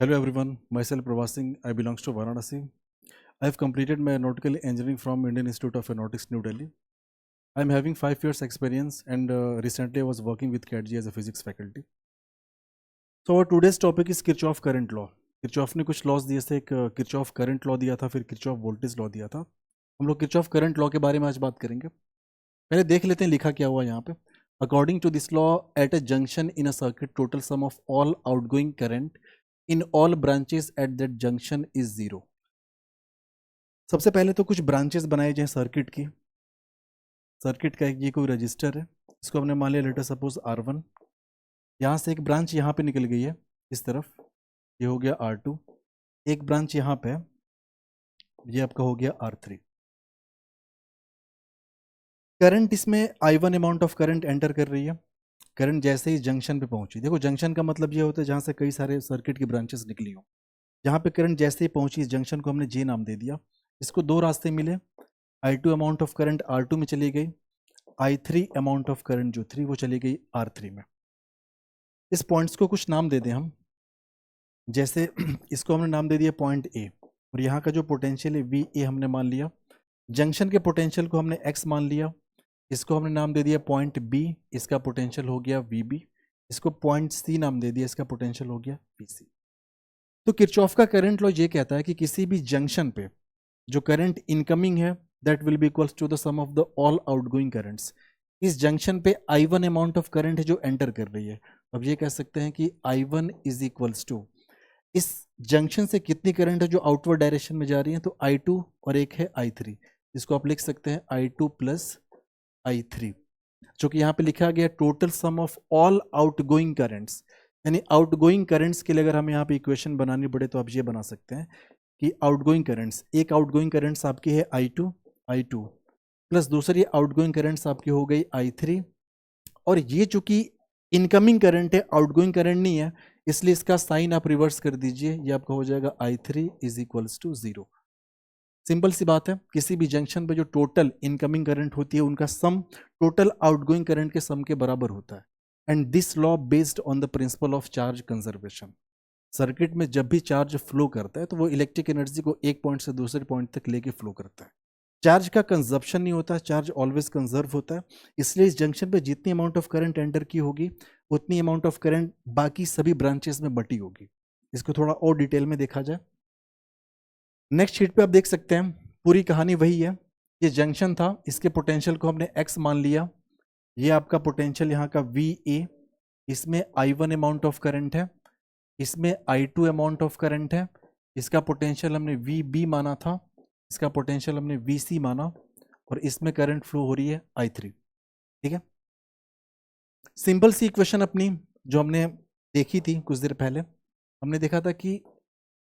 Hello everyone, myself Prabhas Singh. I belongs to Varanasi. I have completed my aeronautical engineering from Indian Institute of Aeronautics, New Delhi. I am having 5 years experience and recently I was working with CATG as a physics faculty. So our today's topic is Kirchhoff current law. Kirchhoff ने कुछ laws दिए थे, एक Kirchhoff current law दिया था, फिर Kirchhoff voltage law दिया था. हम लोग Kirchhoff current law के बारे में आज बात करेंगे. पहले देख लेते हैं लिखा क्या हुआ यहाँ पे. According to this law, at a junction in a circuit, total sum of all outgoing current in all branches at that junction is 0. सबसे पहले तो कुछ ब्रांचेस बनाए जाए सर्किट की. सर्किट का ये कोई रजिस्टर है, इसको हमने मान लिया लेटर सपोज R1. यहाँ से एक ब्रांच यहाँ पे निकल गई है इस तरफ, ये हो गया R2. एक ब्रांच यहाँ पे, ये आपका हो गया R3. करंट इसमें I1 amount of current enter कर रही है. करंट जैसे ही जंक्शन पे पहुंची, देखो जंक्शन का मतलब ये होता है जहाँ से कई सारे सर्किट की ब्रांचेस निकली हो. यहाँ पे करंट जैसे ही पहुंची, इस जंक्शन को हमने J नाम दे दिया. इसको दो रास्ते मिले. I2 amount of current R2 में चली गई, I3 अमाउंट ऑफ करंट जो 3 वो चली गई R3 में. इस पॉइंट्स को कुछ नाम दे दें हम. जैसे इसको हमने नाम दे दिया पॉइंट A, और यहाँ का जो पोटेंशियल है VA हमने मान लिया. जंक्शन के पोटेंशियल को हमने X मान लिया. इसको हमने नाम दे दिया पॉइंट B, इसका पोटेंशियल हो गया VB. इसको पॉइंट C नाम दे दिया, इसका पोटेंशियल हो गया VC. तो किरचॉफ का करंट लॉ ये कहता है कि किसी भी जंक्शन पे जो करंट इनकमिंग है that will be equals to the sum of the all outgoing currents. इस जंक्शन पे I1 अमाउंट ऑफ करंट है जो एंटर कर रही है. अब ये कह सकते हैं कि I1 इज इक्वल्स टू, इस जंक्शन से कितनी करंट है जो आउटवर्ड डायरेक्शन में जा रही है, तो I2 और एक है I3. इसको आप लिख सकते हैं I2 प्लस I3, जो कि यहाँ पे लिखा गया total sum of all outgoing currents. यानी आउटगोइंग करंट्स के लिए अगर हमें यहाँ पे इक्वेशन बनानी पड़े तो आप ये बना सकते हैं कि आउटगोइंग करंट्स, एक आउटगोइंग करंट्स आपकी है I2 प्लस दूसरी आउटगोइंग करंट्स आपकी हो गई I3, और ये चूंकि इनकमिंग करंट है आउटगोइंग करंट नहीं है, इसलिए इसका साइन आप रिवर्स कर दीजिए. ये आपका हो जाएगा I3 is equals to 0. Simple सी बात है, किसी भी जंक्शन पे जो टोटल इनकमिंग करंट होती है उनका सम टोटल आउटगोइंग करंट के सम के बराबर होता है. And this law based on the principle of charge conservation. Circuit में जब भी चार्ज फ्लो करता है तो वो इलेक्ट्रिक एनर्जी को एक पॉइंट से दूसरे पॉइंट तक लेके फ्लो करता है. चार्ज का कंजप्शन नहीं होता, चार्ज ऑलवेज कंजर्व होता है. इसलिए इस जंक्शन पे जितनी अमाउंट ऑफ करंट एंटर की होगी उतनी अमाउंट ऑफ करंट बाकी सभी ब्रांचेस में बटी होगी. इसको थोड़ा और डिटेल में देखा जाए. नेक्स्ट शीट पे आप देख सकते हैं पूरी कहानी वही है. ये जंक्शन था, इसके पोटेंशियल को हमने X मान लिया. ये आपका पोटेंशियल यहाँ का VA, इसमें I1 अमाउंट ऑफ करंट है, इसमें I2 अमाउंट ऑफ करंट है. इसका पोटेंशियल हमने VB माना था, इसका पोटेंशियल हमने VC माना, और इसमें करंट फ्लो हो रही है I3. ठीक है, सिंपल सी इक्वेशन अपनी जो हमने देखी थी कुछ देर पहले. हमने देखा था कि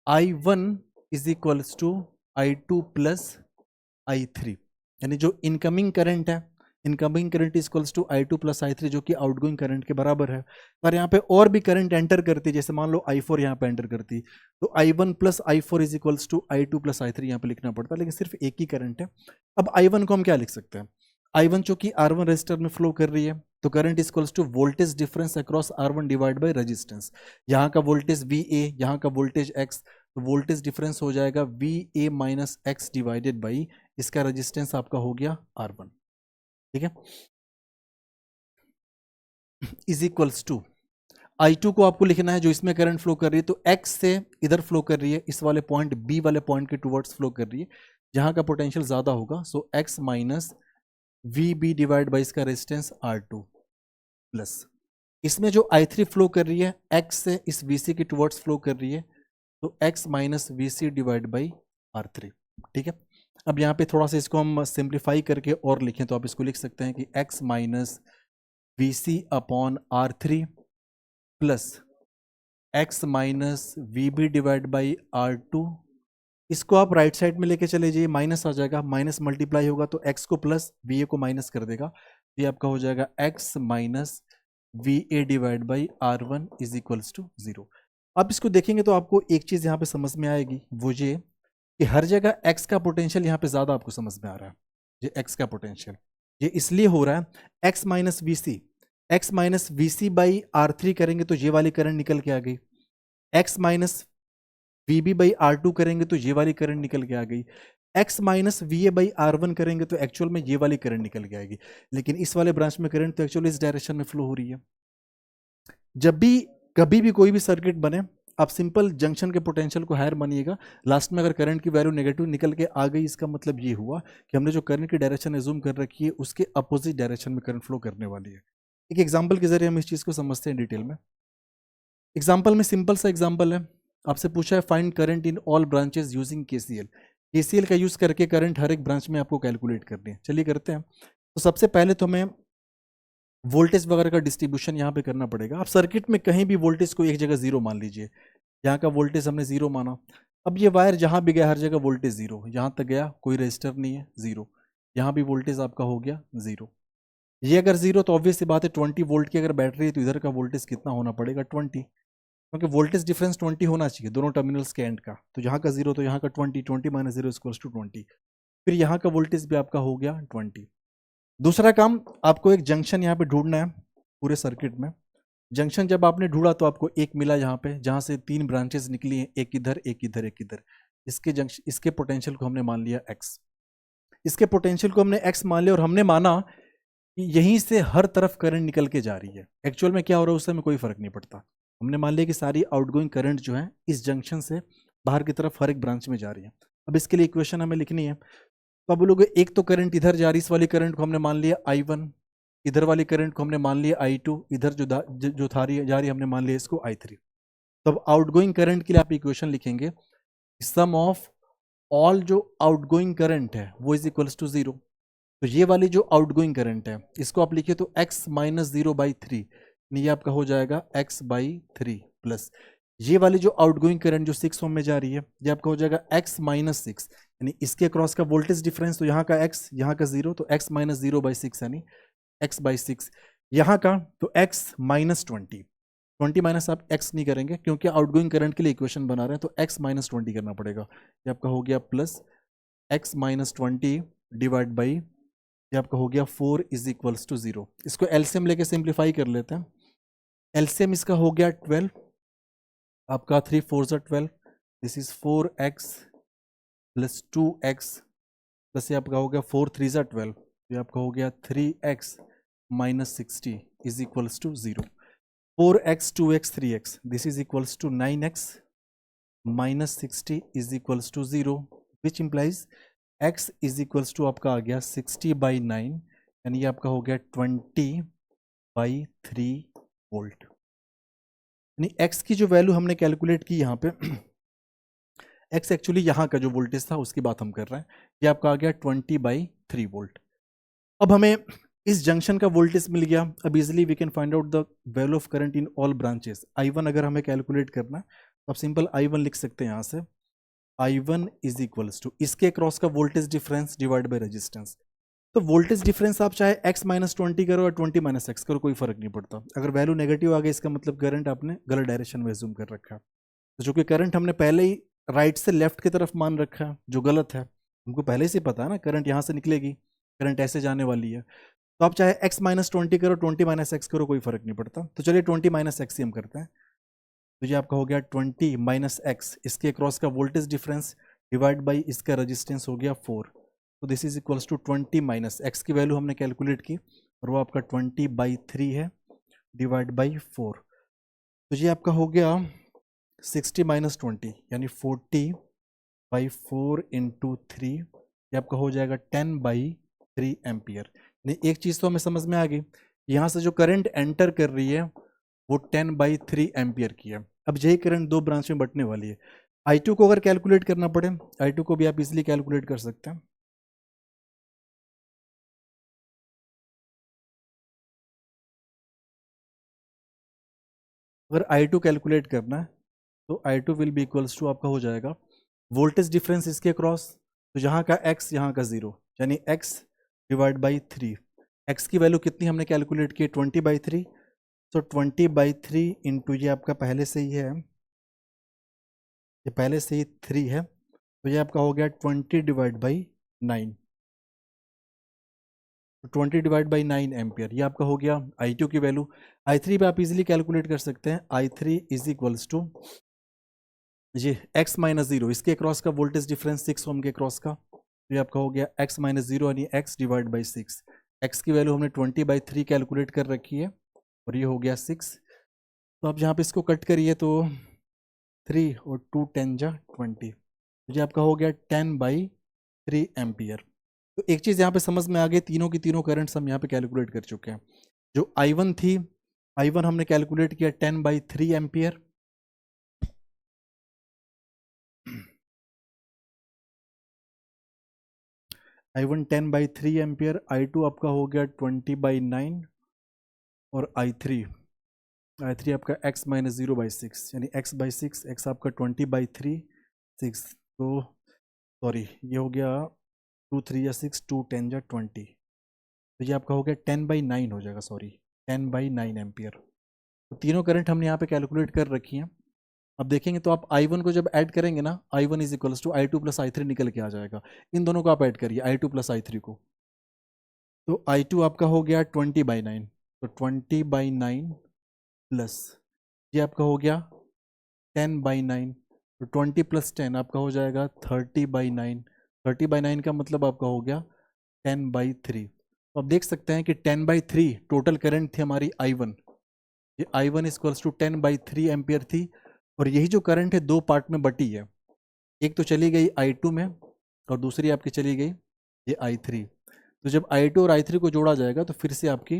I1 is equals to I2 plus I3, यानी जो इनकमिंग करंट है, incoming current is equals to I2 plus I3 जो कि आउटगोइंग करंट के बराबर है. पर यहाँ पे और भी करंट एंटर करती है, जैसे मान लो I4 यहाँ पे एंटर करती, तो I1 plus I4 is equals to I2 plus I3 यहाँ पे लिखना पड़ता है, लेकिन सिर्फ एक ही करंट है. अब I1 को हम क्या लिख सकते हैं, I1 चूंकि R1 रेजिस्टर में फ्लो कर रही है तो current is equals to voltage difference across R1 divide by resistance. यहाँ का वोल्टेज VA, यहाँ का वोल्टेज X, तो वोल्टेज डिफरेंस हो जाएगा VA minus X divided by इसका रेजिस्टेंस आपका हो गया R1. ठीक है, इज इक्वल्स टू I2 को आपको लिखना है जो इसमें करंट फ्लो कर रही है, तो X से इधर फ्लो कर रही है, इस वाले पॉइंट B वाले पॉइंट के टुवर्ड्स फ्लो कर रही है, जहां का पोटेंशियल ज्यादा होगा. सो X minus VB divide by इसका रेजिस्टेंस R2 प्लस इसमें जो I3 फ्लो कर रही है X से इस VC के टुवर्ड्स फ्लो कर रही है, तो X minus VC divide by R3. ठीक है, अब यहाँ पे थोड़ा सा इसको हम सिंप्लीफाई करके और लिखें तो आप इसको लिख सकते हैं कि X minus VC upon R3 plus X minus VB divide by R2. इसको आप राइट साइड में लेके चले जाइए, माइनस आ जाएगा, माइनस मल्टीप्लाई होगा तो X को प्लस VA को माइनस कर देगा. ये आपका हो जाएगा X minus VA divide by R1 is equals to 0. आप इसको देखेंगे तो आपको एक चीज यहाँ पे समझ में आएगी, वो ये कि हर जगह X का पोटेंशियल यहाँ पे ज्यादा आपको समझ में आ रहा है. ये X का पोटेंशियल ये इसलिए हो रहा है, X minus VC by R3 करेंगे तो ये वाली करंट निकल के आ गई. X minus VB by R2 करेंगे तो ये वाली करंट निकल के आ गई, X minus VA by R1 करेंगे तो एक्चुअल में ये वाली करंट निकल के आएगी, लेकिन इस वाले ब्रांच में करंट तो एक्चुअली इस डायरेक्शन में फ्लो हो रही है। जब भी कभी भी कोई भी सर्किट बने, आप सिंपल जंक्शन के पोटेंशियल को हायर मानिएगा, लास्ट में अगर करंट की वैल्यू नेगेटिव निकल के आ गई, इसका मतलब ये हुआ कि हमने जो करंट की डायरेक्शन एज्यूम कर रखी है उसके अपोजिट डायरेक्शन में करंट फ्लो करने वाली है। एक एग्जांपल के जरिए हम इस चीज को समझते हैं डिटेल में। एग्जांपल में सिंपल सा एग्जांपल है, आपसे पूछा है find current in all branches using KCL। KCL का यूज करके करंट हर एक ब्रांच में आपको कैलकुलेट करनी है। चलिए करते हैं। तो सबसे पहले तो हमें वोल्टेज वगैरह का डिस्ट्रीब्यूशन यहाँ पे करना पड़ेगा। आप सर्किट में कहीं भी वोल्टेज को एक जगह जीरो मान लीजिए, यहाँ का वोल्टेज हमने जीरो माना। अब ये वायर जहाँ भी गया हर जगह वोल्टेज जीरो, यहाँ तक गया कोई रेजिस्टर नहीं है, जीरो, यहाँ भी वोल्टेज आपका हो गया जीरो। ये अगर जीरो तो ऑब्वियस सी बात है 20 वोल्ट की अगर बैटरी है तो इधर का वोल्टेज कितना होना पड़ेगा 20, क्योंकि वोल्टेज डिफरेंस 20 होना चाहिए दोनों टर्मिनल्स के एंड का। तो यहाँ का जीरो तो यहाँ का 20, 20 माइनस जीरो इक्वल्स टू 20, फिर यहाँ का वोल्टेज भी आपका हो गया 20। दूसरा काम, आपको एक जंक्शन यहाँ पे ढूंढना है पूरे सर्किट में। जंक्शन जब आपने ढूंढा तो आपको एक मिला यहाँ पे, जहाँ से 3 ब्रांचेस निकली हैं, एक इधर एक इधर एक इधर। इसके जंक्शन, इसके पोटेंशियल को हमने मान लिया x, इसके पोटेंशियल को हमने x मान लिया, और हमने माना कि यहीं से हर तरफ करंट निकल के जा रही है। एक्चुअल में क्या हो रहा है उससे हमें कोई फर्क नहीं पड़ता। हमने मान लिया कि सारी आउटगोइंग करंट जो है इस जंक्शन से बाहर की तरफ हर एक ब्रांच में जा रही है। अब इसके लिए इक्वेशन हमें लिखनी है। तो अब बोलोगे एक तो करंट इधर जा रही, इस वाली करंट को हमने मान लिया I1, इधर वाली करंट को हमने मान लिया I2, इधर जो जा रही है हमने मान लिया इसको I3। तो अब आउटगोइंग करंट के लिए आप इक्वेशन लिखेंगे, सम ऑफ ऑल जो आउटगोइंग करंट है वो इज इक्वल्स टू जीरो। तो ये वाली जो आउटगोइंग करंट है इसको आप लिखिए तो x minus zero by three, ये आपका हो जाएगा x बाई थ्री, प्लस ये वाली जो आउटगोइंग करंट जो 6 ओम में जा रही है ये आपका हो जाएगा x माइनस सिक्स, यानी इसके क्रॉस का वोल्टेज डिफरेंस, तो यहाँ का x यहाँ का जीरो, तो x minus zero by six यानी x बाई सिक्स। यहाँ का तो x माइनस 20 माइनस आप x नहीं करेंगे क्योंकि आउटगोइंग करंट के लिए इक्वेशन बना रहे हैं, तो x माइनस 20 करना पड़ेगा। ये आपका हो गया plus x minus 20 divide by, ये आपका हो गया 4 इज इक्वल्स टू 0। इसको एलसीएम लेके सिंप्लीफाई कर लेते हैं। एलसीएम इसका हो गया 12, आपका 3 4 12, this is 4x plus 2x plus ये आपका हो गया 4 3 12, ये आपका हो गया 3x minus 60 is equals to 0। 4x 2x 3x this is equals to 9x minus 60 is equals to 0, which implies x is equals to आपका आ गया 60 बाई 9, यानी ये आपका हो गया 20 बाई 3 वोल्ट। यानी x की जो वैल्यू हमने कैलकुलेट की यहाँ पे x एक्चुअली यहाँ का जो वोल्टेज था उसकी बात हम कर रहे हैं, ये आपका आ गया 20 बाई 3 वोल्ट। अब हमें इस जंक्शन का वोल्टेज मिल गया। अब easily we can find out the value of current in all branches. I1 अगर हमें कैलकुलेट करना है तो आप सिंपल I1 लिख सकते हैं यहाँ से, I1 इज इक्वल्स टू इसके क्रॉस का voltage difference divide by resistance. तो वोल्टेज डिफरेंस आप चाहे x माइनस 20 करो या 20 माइनस एक्स करो, कोई फर्क नहीं पड़ता। अगर वैल्यू नेगेटिव आ गई इसका मतलब करंट आपने गलत डायरेक्शन में एज्यूम कर रखा है। तो जो कि करंट हमने पहले ही राइट से लेफ्ट की तरफ मान रखा है जो गलत है, हमको पहले से पता है ना करंट यहाँ से निकलेगी, करंट ऐसे जाने वाली है। तो आप चाहे x माइनस 20 करो 20 माइनस एक्स करो, कोई फर्क नहीं पड़ता। तो चलिए 20 माइनस एक्स ही हम करते हैं। तो ये आपका हो गया 20 माइनस एक्स, इसके क्रॉस का वोल्टेज डिफरेंस डिवाइड बाई इसका रेजिस्टेंस हो गया 4। तो this is equals to 20 minus x की वैल्यू हमने कैलकुलेट की और वो आपका 20 बाई 3 है डिवाइड बाई 4। तो ये आपका हो गया 60 माइनस 20 यानी 40 बाई 4 इंटू 3, ये आपका हो जाएगा 10 बाई 3 एम्पियर। यानी एक चीज़ तो हमें समझ में आ गई, यहाँ से जो करंट एंटर कर रही है वो 10 बाई 3 एम्पियर की है। अब यही करंट दो ब्रांच में बंटने वाली है। I2 को अगर कैलकुलेट करना पड़े, I2 को भी आप इजीली कैलकुलेट कर सकते हैं। अगर I2 कैलकुलेट करना है तो I2 will be equals to आपका हो जाएगा वोल्टेज डिफरेंस इसके क्रॉस, तो यहाँ का x यहाँ का 0, यानी x डिवाइड बाई 3। x की वैल्यू कितनी हमने कैलकुलेट की 20 बाई 3, तो 20 बाई 3 इंटू ये आपका पहले से ही है, ये पहले से ही 3 है, तो ये आपका हो गया 20 divide by 9, 20 divide by 9 ampere. ये आपका हो गया I2 की वैल्यू। I3 पे आप इजीली कैलकुलेट कर सकते हैं, I3 is equals to G x minus zero, इसके क्रॉस का वोल्टेज डिफरेंस 6 ओम के क्रॉस का, तो ये आपका हो गया x माइनस जीरो यानी x डिवाइड बाई 6। x की वैल्यू हमने 20/3 कैलकुलेट कर रखी है और ये हो गया 6। तो आप जहाँ पे इसको कट करिए तो 3 और 2 10 जा 20, तो ये आपका हो गया 10/3 एम्पियर। तो एक चीज़ यहाँ पे समझ में आ गई, तीनों की तीनों करंट्स हम यहाँ पे कैलकुलेट कर चुके हैं। जो I1 थी, I1 हमने कैलकुलेट किया 10/3 एम्पियर, I1 10/3 एम्पियर, I2 आपका हो गया 20/9 और I3 आपका x माइनस 0/6 यानी x/6, x आपका 20/3 6, तो सॉरी ये हो गया 2 3 या 6, 2 10 या 20, तो ये आपका हो गया 10/9 हो जाएगा, सॉरी 10/9 एम्पियर। तो तीनों करंट हमने यहाँ पे कैलकुलेट कर रखी हैं। अब देखेंगे तो आप I1 को जब ऐड करेंगे ना, I1 is equals to I2 plus I3 निकल के आ जाएगा। इन दोनों को आप ऐड करिए, I2 प्लस I3 को, तो I2 आपका हो गया 20/9, तो 20/9 प्लस ये आपका हो गया 10/9, तो 20 प्लस 10 आपका हो जाएगा 30/9। 30/9 का मतलब आपका हो गया 10/3। तो आप देख सकते हैं कि 10/3 टोटल करंट थी हमारी I1, ये I1 इक्वल्स टू 10/3 एम्पियर थी। और यही जो करंट है दो पार्ट में बटी है, एक तो चली गई I2 में और दूसरी आपकी चली गई ये I3। तो जब I2 और I3 को जोड़ा जाएगा तो फिर से आपकी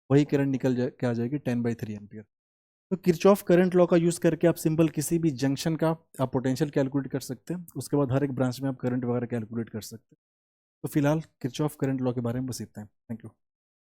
वही करंट निकल के आ जाएगी 10/3 एम्पियर। तो किरचॉफ करंट लॉ का यूज़ करके आप सिंपल किसी भी जंक्शन का आप पोटेंशियल कैलकुलेट कर सकते हैं, उसके बाद हर एक ब्रांच में आप करंट वगैरह कैलकुलेट कर सकते हैं। तो फिलहाल किरचॉफ करंट लॉ के बारे में बस इतना है। Thank you.